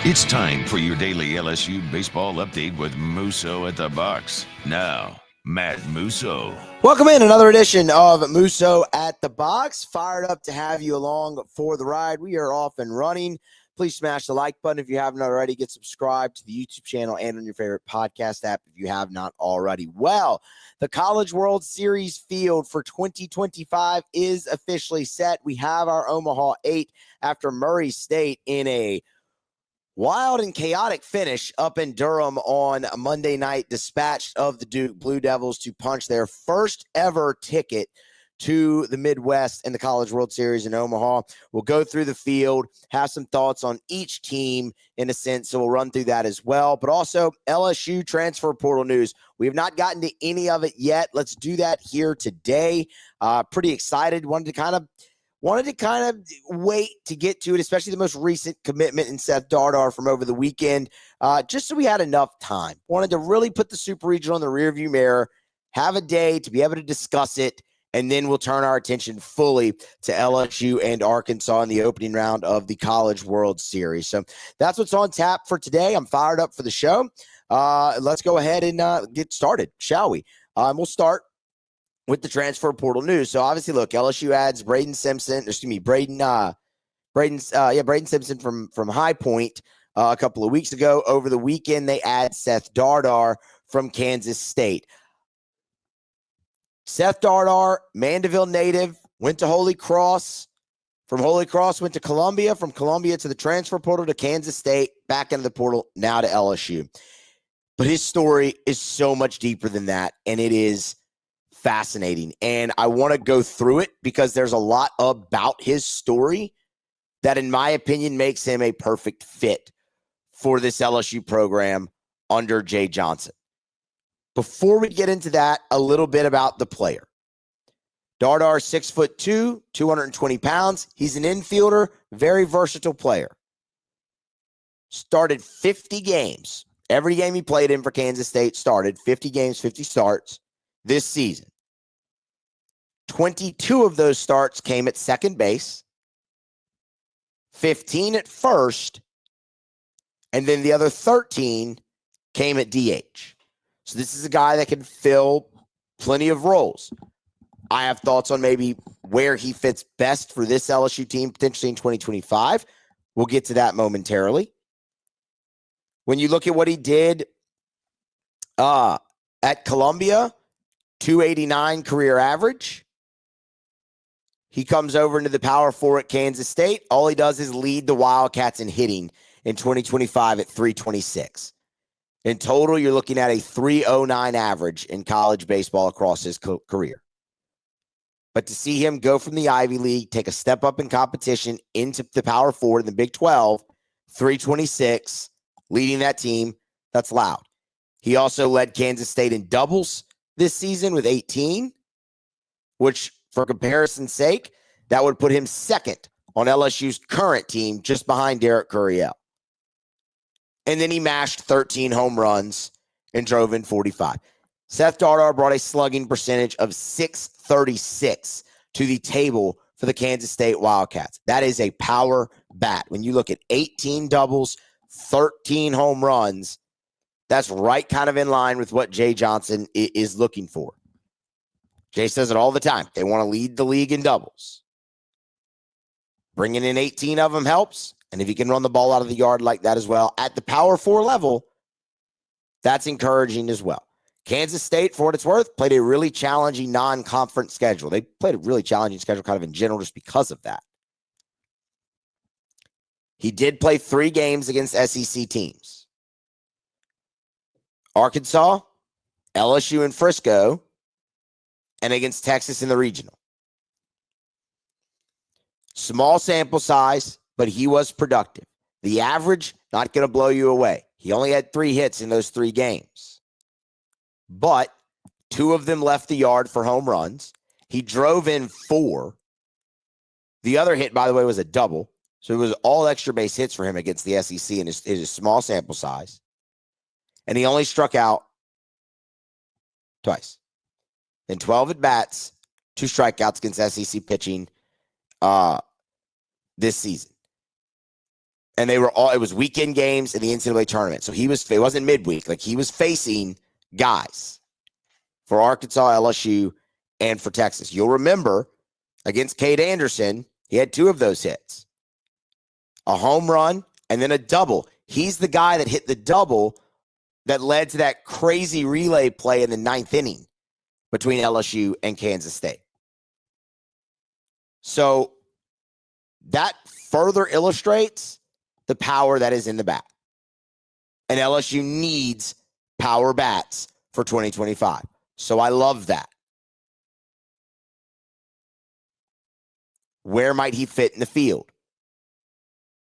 It's time for your daily LSU baseball update with Musso at the box. Now, Matt Musso. Welcome in another edition of Musso at the box. Fired up to have you along for the ride. We are off and running. Please smash the like button if you haven't already. Get subscribed to the YouTube channel and on your favorite podcast app if you have not already. Well, the College World Series field for 2025 is officially set. We have our Omaha 8 after Murray State in a wild and chaotic finish up in Durham on Monday night, dispatched of the Duke Blue Devils to punch their first ever ticket to the Midwest in the College World Series in Omaha. We'll go through the field, have some thoughts on each team in a sense, so we'll run through that as well. But also LSU transfer portal news. We have not gotten to any of it yet. Let's do that here today. Pretty excited. Wanted to kind of wait to get to it, especially the most recent commitment in Seth Dardar from over the weekend, just so we had enough time. Wanted to really put the Super Regional in the rearview mirror, have a day to be able to discuss it, and then we'll turn our attention fully to LSU and Arkansas in the opening round of the College World Series. So that's what's on tap for today. I'm fired up for the show. Let's go ahead and get started, shall we? We'll start with the transfer portal news. So obviously, look, LSU adds Braden Simpson from High Point a couple of weeks ago. Over the weekend, they add Seth Dardar from Kansas State. Seth Dardar, Mandeville native, went to Holy Cross. From Holy Cross, went to Columbia. From Columbia to the transfer portal to Kansas State, back into the portal, now to LSU. But his story is so much deeper than that, and it is fascinating. And I want to go through it because there's a lot about his story that, in my opinion, makes him a perfect fit for this LSU program under Jay Johnson. Before we get into that, a little bit about the player. Dardar, 6'2", 220 pounds. He's an infielder, very versatile player. Started 50 games. Every game he played in for Kansas State started 50 games, 50 starts this season. 22 of those starts came at second base, 15 at first, and then the other 13 came at DH. So this is a guy that can fill plenty of roles. I have thoughts on maybe where he fits best for this LSU team, potentially in 2025. We'll get to that momentarily. When you look at what he did at Columbia, 289 career average. He comes over into the Power 4 at Kansas State. All he does is lead the Wildcats in hitting in 2025 at 326. In total, you're looking at a 309 average in college baseball across his career. But to see him go from the Ivy League, take a step up in competition into the Power 4 in the Big 12, 326, leading that team, that's loud. He also led Kansas State in doubles this season with 18, which, for comparison's sake, that would put him second on LSU's current team, just behind Derek Coryell. And then he mashed 13 home runs and drove in 45. Seth Dardar brought a slugging percentage of .636 to the table for the Kansas State Wildcats. That is a power bat. When you look at 18 doubles, 13 home runs, that's right kind of in line with what Jay Johnson is looking for. Jay says it all the time. They want to lead the league in doubles. Bringing in 18 of them helps. And if he can run the ball out of the yard like that as well at the Power 4 level, that's encouraging as well. Kansas State, for what it's worth, played a really challenging non-conference schedule. They played a really challenging schedule kind of in general just because of that. He did play 3 games against SEC teams. Arkansas, LSU, and Frisco, and against Texas in the regional. Small sample size, but he was productive. The average, not going to blow you away. He only had 3 hits in those 3 games. But 2 of them left the yard for home runs. He drove in 4. The other hit, by the way, was a double. So it was all extra base hits for him against the SEC in his small sample size. And he only struck out twice. In 12 at-bats, 2 strikeouts against SEC pitching this season. And it was weekend games in the NCAA tournament. So it wasn't midweek. Like, he was facing guys for Arkansas, LSU, and for Texas. You'll remember against Cade Anderson, he had 2 of those hits. A home run and then a double. He's the guy that hit the double that led to that crazy relay play in the 9th inning between LSU and Kansas State. So that further illustrates the power that is in the bat. And LSU needs power bats for 2025. So I love that. Where might he fit in the field?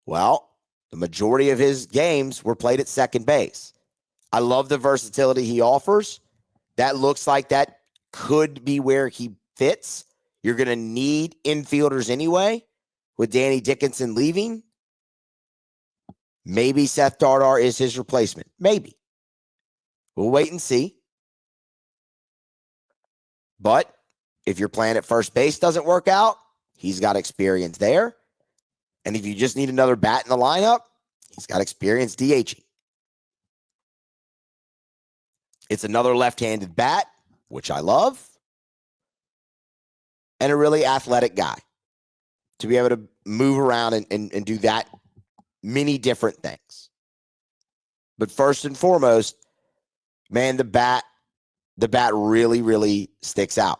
Well, the majority of his games were played at second base. I love the versatility he offers. That looks like that could be where he fits. You're going to need infielders anyway, with Danny Dickinson leaving. Maybe Seth Dardar is his replacement. Maybe. We'll wait and see. But if your plan at first base doesn't work out, he's got experience there. And if you just need another bat in the lineup, he's got experience DHing. It's another left-handed bat, which I love, and a really athletic guy to be able to move around and do that many different things. But first and foremost, man, the bat really, really sticks out.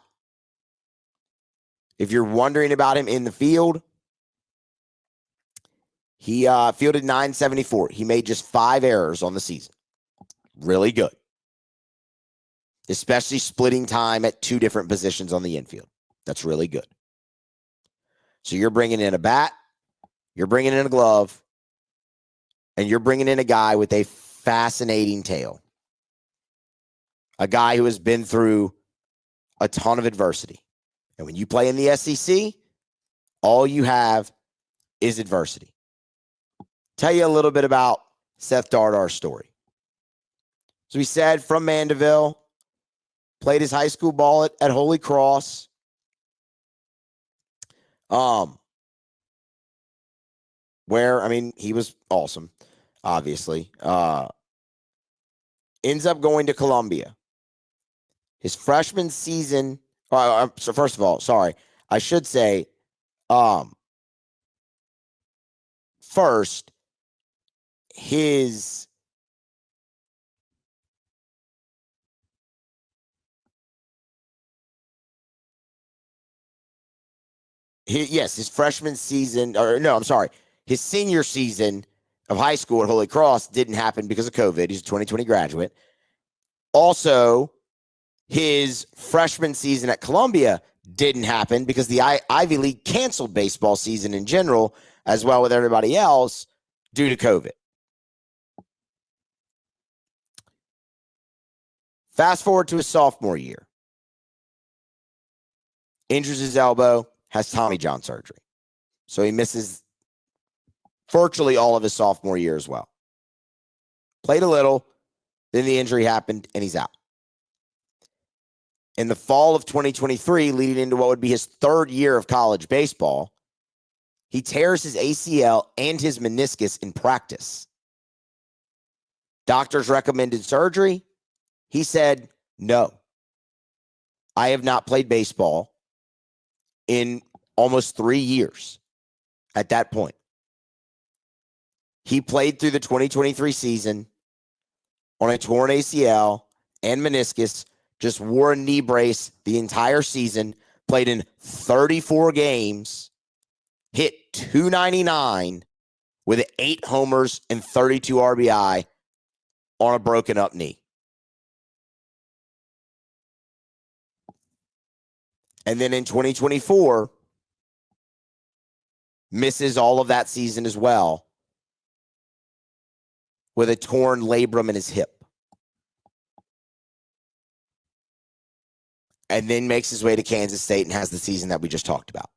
If you're wondering about him in the field, he fielded .974. He made just 5 errors on the season. Really good. Especially splitting time at 2 different positions on the infield. That's really good. So you're bringing in a bat, you're bringing in a glove, and you're bringing in a guy with a fascinating tale. A guy who has been through a ton of adversity. And when you play in the SEC, all you have is adversity. Tell you a little bit about Seth Dardar's story. So he said, from Mandeville, played his high school ball at Holy Cross. Where, I mean, he was awesome, obviously. Ends up going to Columbia. His freshman season, so first of all, sorry, I should say, first, his freshman season, or no, I'm sorry, his senior season of high school at Holy Cross didn't happen because of COVID. He's a 2020 graduate. Also, his freshman season at Columbia didn't happen because the Ivy League canceled baseball season in general, as well with everybody else, due to COVID. Fast forward to his sophomore year. Injures his elbow, has Tommy John surgery. So he misses virtually all of his sophomore year as well. Played a little, then the injury happened, and he's out. In the fall of 2023, leading into what would be his 3rd year of college baseball, he tears his ACL and his meniscus in practice. Doctors recommended surgery. He said, no. I have not played baseball in almost 3 years at that point. He played through the 2023 season on a torn ACL and meniscus, just wore a knee brace the entire season, played in 34 games, hit .299 with 8 homers and 32 RBI on a broken up knee. And then in 2024, misses all of that season as well with a torn labrum in his hip. And then makes his way to Kansas State and has the season that we just talked about.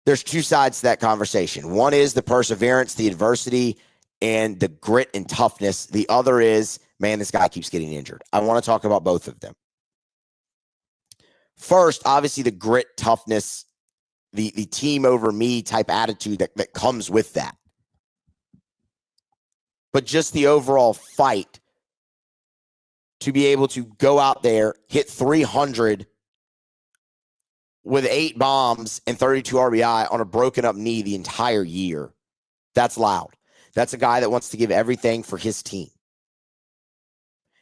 There's 2 sides to that conversation. One is the perseverance, the adversity, and the grit and toughness. The other is, man, this guy keeps getting injured. I want to talk about both of them. First, obviously, the grit, toughness the team over me type attitude that comes with that. But just the overall fight to be able to go out there, hit 300 with 8 bombs and 32 RBI on a broken up knee the entire year. That's loud. That's a guy that wants to give everything for his team.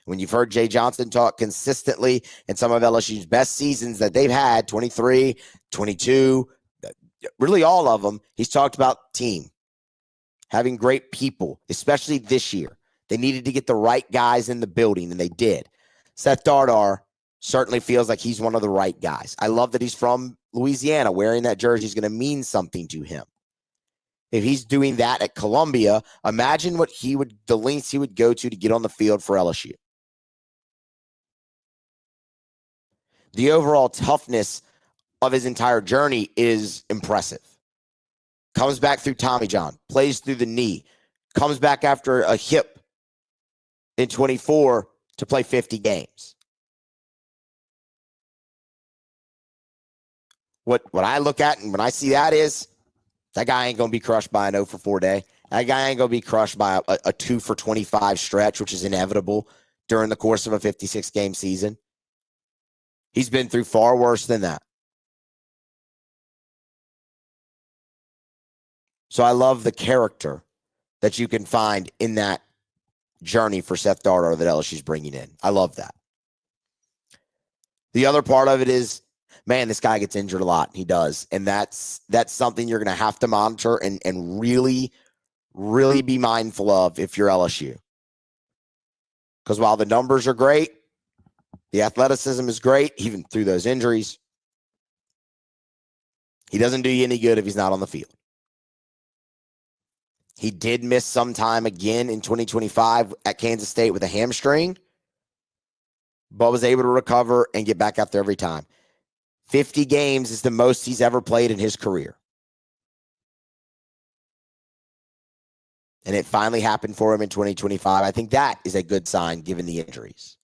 When you've heard Jay Johnson talk consistently in some of LSU's best seasons that they've had, 23, 22, really all of them, he's talked about team, having great people, especially this year. They needed to get the right guys in the building, and they did. Seth Dardar certainly feels like he's one of the right guys. I love that he's from Louisiana. Wearing that jersey is going to mean something to him. If he's doing that at Columbia, imagine what the lengths he would go to get on the field for LSU. The overall toughness of his entire journey is impressive. Comes back through Tommy John, plays through the knee, comes back after a hip in 24 to play 50 games. What I look at and when I see that is that guy ain't going to be crushed by an 0 for 4 day. That guy ain't going to be crushed by a 2 for 25 stretch, which is inevitable during the course of a 56-game season. He's been through far worse than that. So I love the character that you can find in that journey for Seth Dardar that LSU's bringing in. I love that. The other part of it is, man, this guy gets injured a lot. He does. And that's something you're going to have to monitor and really, really be mindful of if you're LSU. Because while the numbers are great, the athleticism is great, even through those injuries, he doesn't do you any good if he's not on the field. He did miss some time again in 2025 at Kansas State with a hamstring, but was able to recover and get back out there every time. 50 games is the most he's ever played in his career. And it finally happened for him in 2025. I think that is a good sign given the injuries.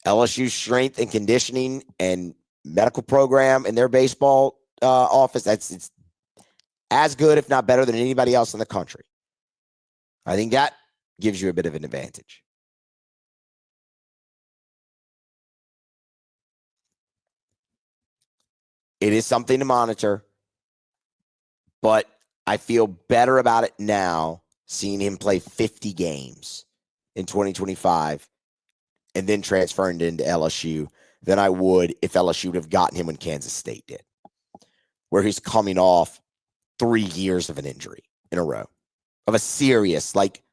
LSU's strength and conditioning and medical program in their baseball office, it's as good, if not better, than anybody else in the country. I think that gives you a bit of an advantage. It is something to monitor, but I feel better about it now, seeing him play 50 games in 2025 and then transferring into LSU than I would if LSU would have gotten him when Kansas State did, where he's coming off 3 years of an injury in a row, of a serious, like,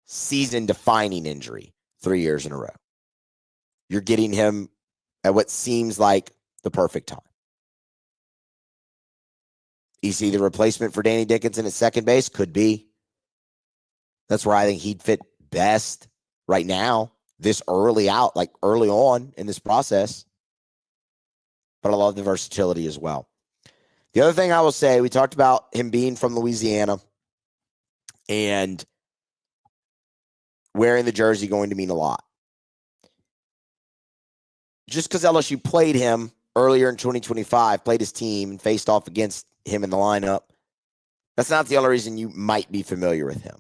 season-defining injury 3 years in a row. You're getting him at what seems like the perfect time. Is he the replacement for Danny Dickinson at second base? Could be. That's where I think he'd fit best right now, this early out, like early on in this process. But I love the versatility as well. The other thing I will say, we talked about him being from Louisiana and wearing the jersey going to mean a lot. Just because LSU played him earlier in 2025, played his team and faced off against him in the lineup, that's not the only reason you might be familiar with him.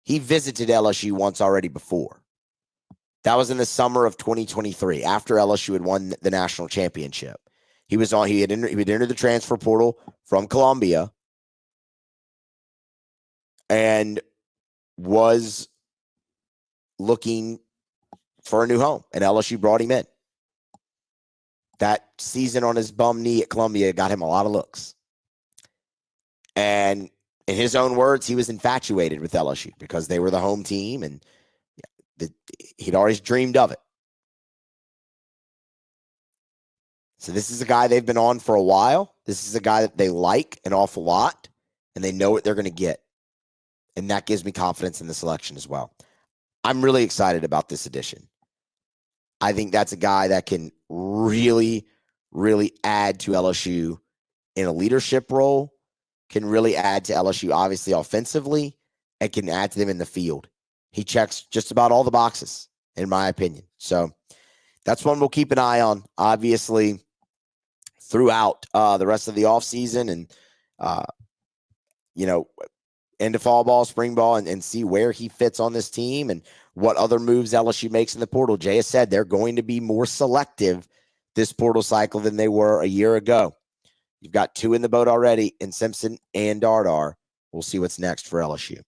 He visited LSU once already before. That was in the summer of 2023, after LSU had won the national championship. He had entered the transfer portal from Columbia and was looking for a new home, and LSU brought him in. That season on his bum knee at Columbia got him a lot of looks. And in his own words, he was infatuated with LSU because they were the home team, and he'd always dreamed of it. So this is a guy they've been on for a while. This is a guy that they like an awful lot, and they know what they're going to get. And that gives me confidence in the selection as well. I'm really excited about this addition. I think that's a guy that can really, really add to LSU in a leadership role, can really add to LSU, obviously, offensively, and can add to them in the field. He checks just about all the boxes, in my opinion. So that's one we'll keep an eye on. Obviously, throughout the rest of the offseason and, into fall ball, spring ball, and see where he fits on this team and what other moves LSU makes in the portal. Jay has said they're going to be more selective this portal cycle than they were a year ago. You've got 2 in the boat already in Simpson and Dardar. We'll see what's next for LSU.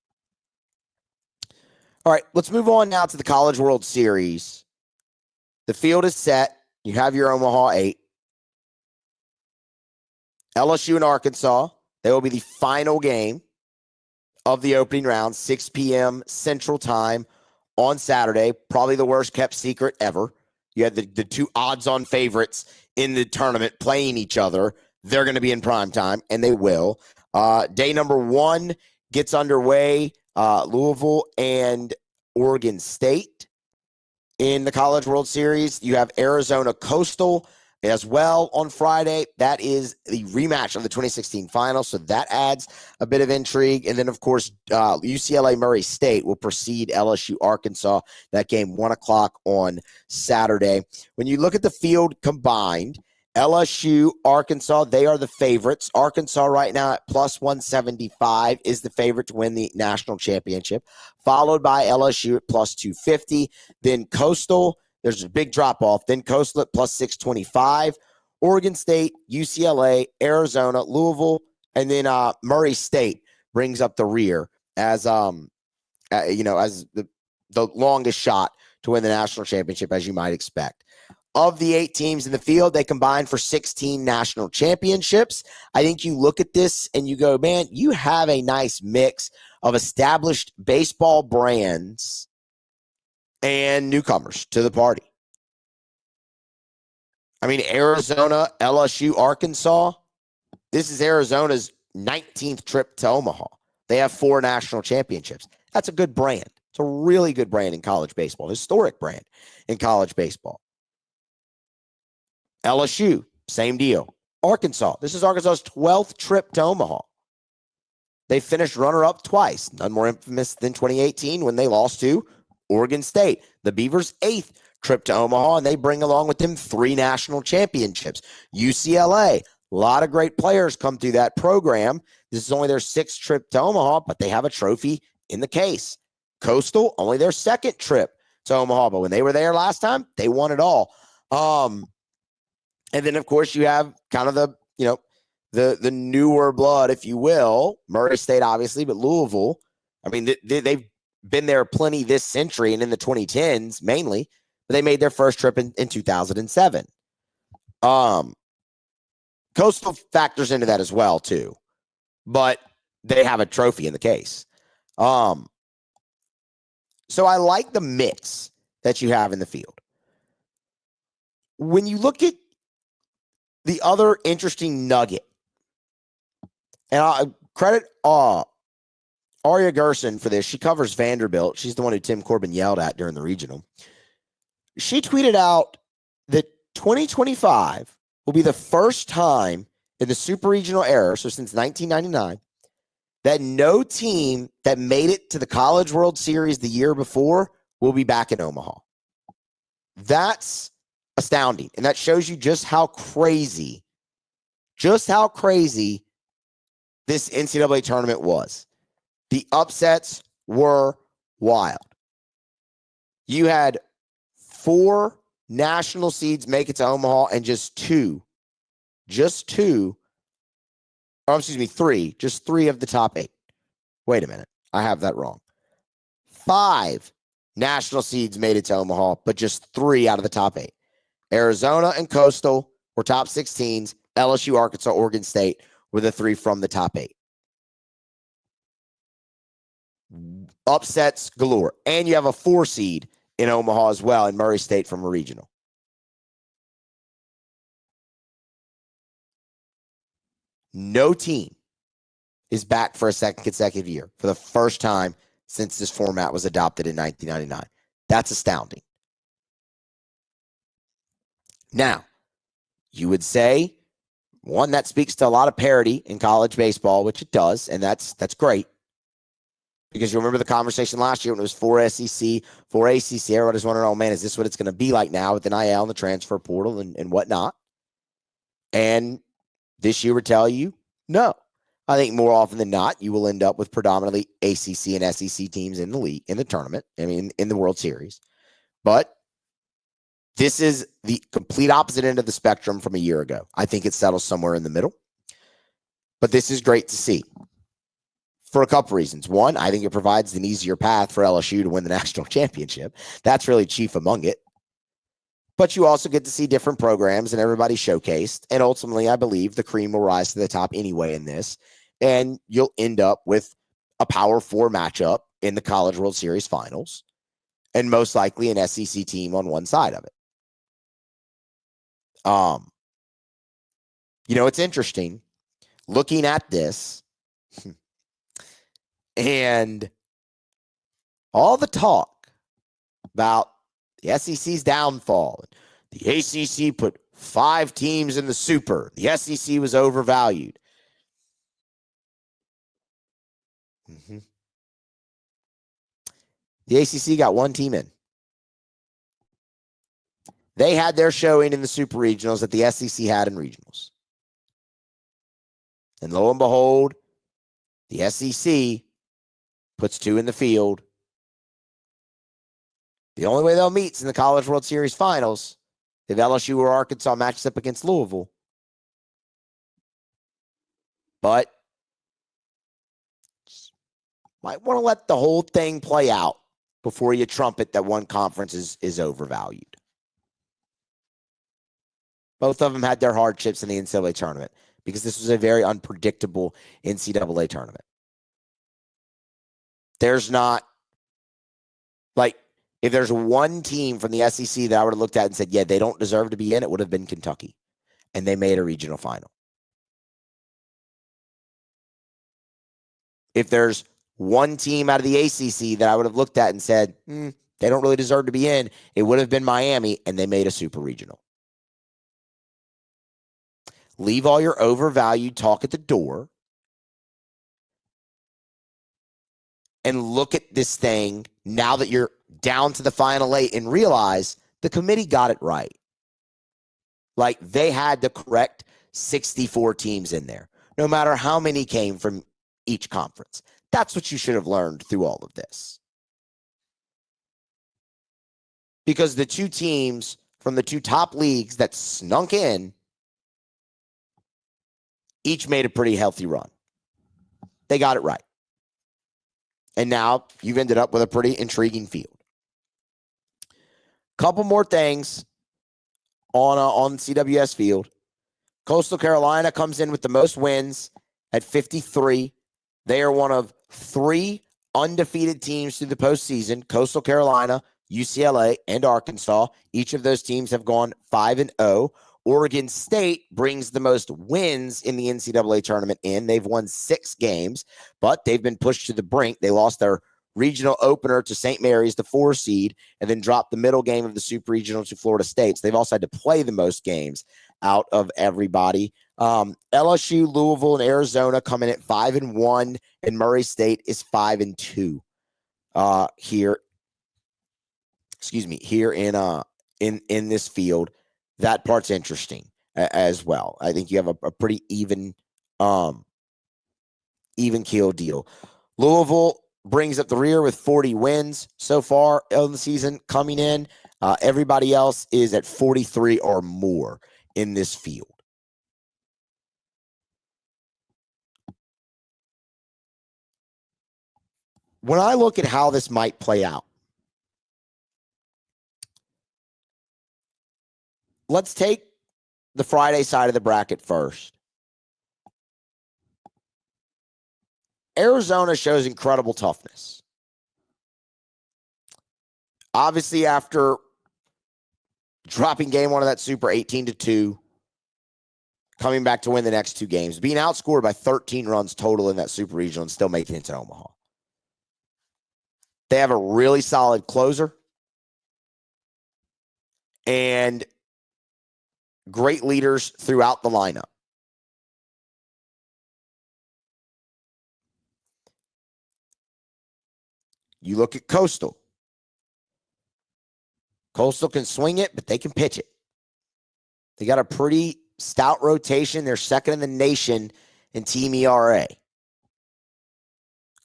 All right, let's move on now to the College World Series. The field is set. You have your Omaha 8. LSU and Arkansas, they will be the final game of the opening round, 6 p.m. Central Time on Saturday. Probably the worst kept secret ever. You had the 2 odds-on favorites in the tournament playing each other. They're going to be in prime time, and they will. Day number 1 gets underway. Louisville and Oregon State in the College World Series. You have Arizona Coastal as well on Friday. That is the rematch of the 2016 final, so that adds a bit of intrigue. And then, of course, UCLA Murray State will precede LSU Arkansas. That game 1 o'clock on Saturday. When you look at the field combined, LSU, Arkansas, they are the favorites. Arkansas right now at plus 175 is the favorite to win the national championship, followed by LSU at plus 250. Then Coastal, there's a big drop-off. Then Coastal at plus 625. Oregon State, UCLA, Arizona, Louisville, and then Murray State brings up the rear as as the longest shot to win the national championship, as you might expect. Of the 8 teams in the field, they combine for 16 national championships. I think you look at this and you go, man, you have a nice mix of established baseball brands and newcomers to the party. I mean, Arizona, LSU, Arkansas, this is Arizona's 19th trip to Omaha. They have 4 national championships. That's a good brand. It's a really good brand in college baseball, historic brand in college baseball. LSU, same deal. Arkansas, this is Arkansas's 12th trip to Omaha. They finished runner-up twice, none more infamous than 2018 when they lost to Oregon State. The Beavers' 8th trip to Omaha, and they bring along with them 3 national championships. UCLA, a lot of great players come through that program. This is only their 6th trip to Omaha, but they have a trophy in the case. Coastal, only their 2nd trip to Omaha, but when they were there last time, they won it all. And then, of course, you have kind of the newer blood, if you will. Murray State, obviously, but Louisville. I mean, they've been there plenty this century and in the 2010s mainly, but they made their first trip in 2007. Coastal factors into that as well, too. But they have a trophy in the case. So I like the mix that you have in the field. When you look at the other interesting nugget, and I credit Aria Gerson for this. She covers Vanderbilt. She's the one who Tim Corbin yelled at during the regional. She tweeted out that 2025 will be the first time in the super regional era, so since 1999, that no team that made it to the College World Series the year before will be back in Omaha. That's astounding. And that shows you just how crazy this NCAA tournament was. The upsets were wild. You had 4 national seeds make it to Omaha and just 3 of the top 8. Wait a minute. I have that wrong. 5 national seeds made it to Omaha, but just 3 out of the top 8. Arizona and Coastal were top 16s. LSU, Arkansas, Oregon State were the 3 from the top 8. Upsets galore. And you have a 4 seed in Omaha as well in Murray State from a regional. No team is back for a second consecutive year for the first time since this format was adopted in 1999. That's astounding. Now, you would say, one, that speaks to a lot of parity in college baseball, which it does, and that's great. Because you remember the conversation last year when it was 4 SEC, 4 ACC. Everybody's wondering, oh, man, is this what it's going to be like now with the NIL and the transfer portal and whatnot? And this year would tell you, no. I think more often than not, you will end up with predominantly ACC and SEC teams in the league, in the tournament, in the World Series. But this is the complete opposite end of the spectrum from a year ago. I think it settles somewhere in the middle. But this is great to see for a couple reasons. One, I think it provides an easier path for LSU to win the national championship. That's really chief among it. But you also get to see different programs and everybody showcased. And ultimately, I believe the cream will rise to the top anyway in this. And you'll end up with a Power 4 matchup in the College World Series finals. And most likely an SEC team on one side of it. It's interesting looking at this and all the talk about the SEC's downfall. The ACC put 5 teams in the Super. The SEC was overvalued. The ACC got 1 team in. They had their showing in the Super Regionals that the SEC had in Regionals. And lo and behold, the SEC puts 2 in the field. The only way they'll meet is in the College World Series finals if LSU or Arkansas matches up against Louisville. But might want to let the whole thing play out before you trumpet that one conference is overvalued. Both of them had their hardships in the NCAA tournament because this was a very unpredictable NCAA tournament. There's not, if there's one team from the SEC that I would have looked at and said, yeah, they don't deserve to be in, it would have been Kentucky. And they made a regional final. If there's one team out of the ACC that I would have looked at and said, they don't really deserve to be in, it would have been Miami, and they made a super regional. Leave all your overvalued talk at the door and look at this thing now that you're down to the final 8 and realize the committee got it right. They had the correct 64 teams in there, no matter how many came from each conference. That's what you should have learned through all of this. Because the 2 teams from the 2 top leagues that snuck in each made a pretty healthy run. They got it right. And now you've ended up with a pretty intriguing field. Couple more things on CWS field. Coastal Carolina comes in with the most wins at 53. They are one of 3 undefeated teams through the postseason. Coastal Carolina, UCLA, and Arkansas. Each of those teams have gone 5-0. Oregon State brings the most wins in the NCAA tournament in. They've won 6 games, but they've been pushed to the brink. They lost their regional opener to St. Mary's, the 4 seed, and then dropped the middle game of the Super Regional to Florida State. So they've also had to play the most games out of everybody. LSU, Louisville, and Arizona come in at 5-1, and Murray State is 5-2 here in this field. That part's interesting as well. I think you have a pretty even keel deal. Louisville brings up the rear with 40 wins so far in the season coming in. Everybody else is at 43 or more in this field. When I look at how this might play out, let's take the Friday side of the bracket first. Arizona shows incredible toughness. Obviously, after dropping game 1 of that Super 18-2, coming back to win the next 2 games, being outscored by 13 runs total in that Super Regional and still making it to Omaha. They have a really solid closer and great leaders throughout the lineup. You look at Coastal. Coastal can swing it, but they can pitch it. They got a pretty stout rotation. They're second in the nation in team ERA.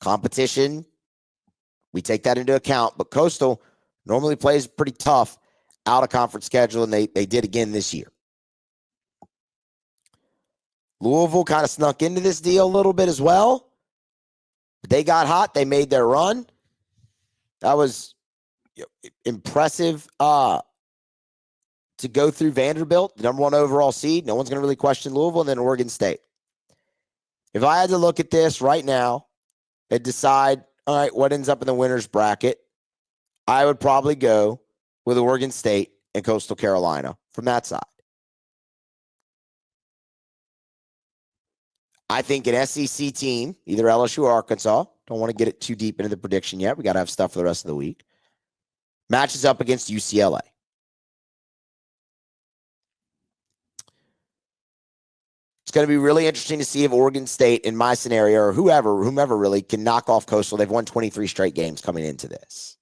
Competition, we take that into account, but Coastal normally plays pretty tough out of conference schedule, and they did again this year. Louisville kind of snuck into this deal a little bit as well. They got hot. They made their run. That was impressive to go through Vanderbilt, the number 1 overall seed. No one's going to really question Louisville, and then Oregon State. If I had to look at this right now and decide, all right, what ends up in the winner's bracket, I would probably go with Oregon State and Coastal Carolina from that side. I think an SEC team, either LSU or Arkansas, don't want to get it too deep into the prediction yet. We got to have stuff for the rest of the week. Matches up against UCLA. It's going to be really interesting to see if Oregon State, in my scenario, or whomever really, can knock off Coastal. They've won 23 straight games coming into this.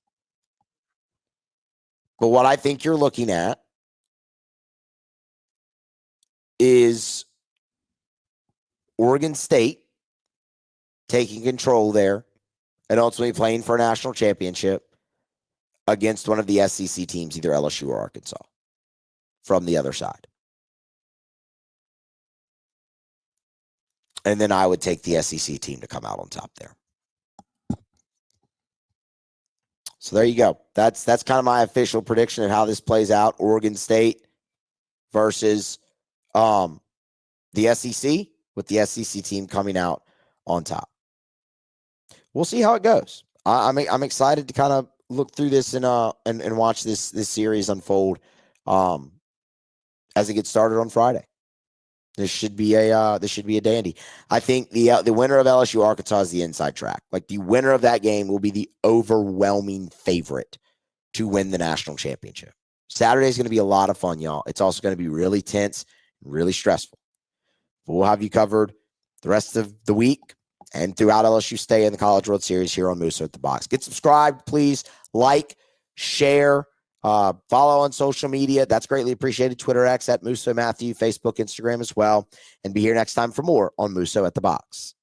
But what I think you're looking at is Oregon State taking control there and ultimately playing for a national championship against one of the SEC teams, either LSU or Arkansas, from the other side. And then I would take the SEC team to come out on top there. So there you go. That's kind of my official prediction of how this plays out. Oregon State versus the SEC, with the SEC team coming out on top. We'll see how it goes. I'm excited to kind of look through this and watch this series unfold as it gets started on Friday. This should be a dandy. I think the winner of LSU Arkansas is the inside track. Like, the winner of that game will be the overwhelming favorite to win the national championship. Saturday is going to be a lot of fun, y'all. It's also going to be really tense, really stressful. But we'll have you covered the rest of the week and throughout LSU stay in the College World Series here on Musso at the Box. Get subscribed, please. Like, share. Follow on social media. That's greatly appreciated. Twitter X at Musso Matthew, Facebook, Instagram as well. And be here next time for more on Musso at the Box.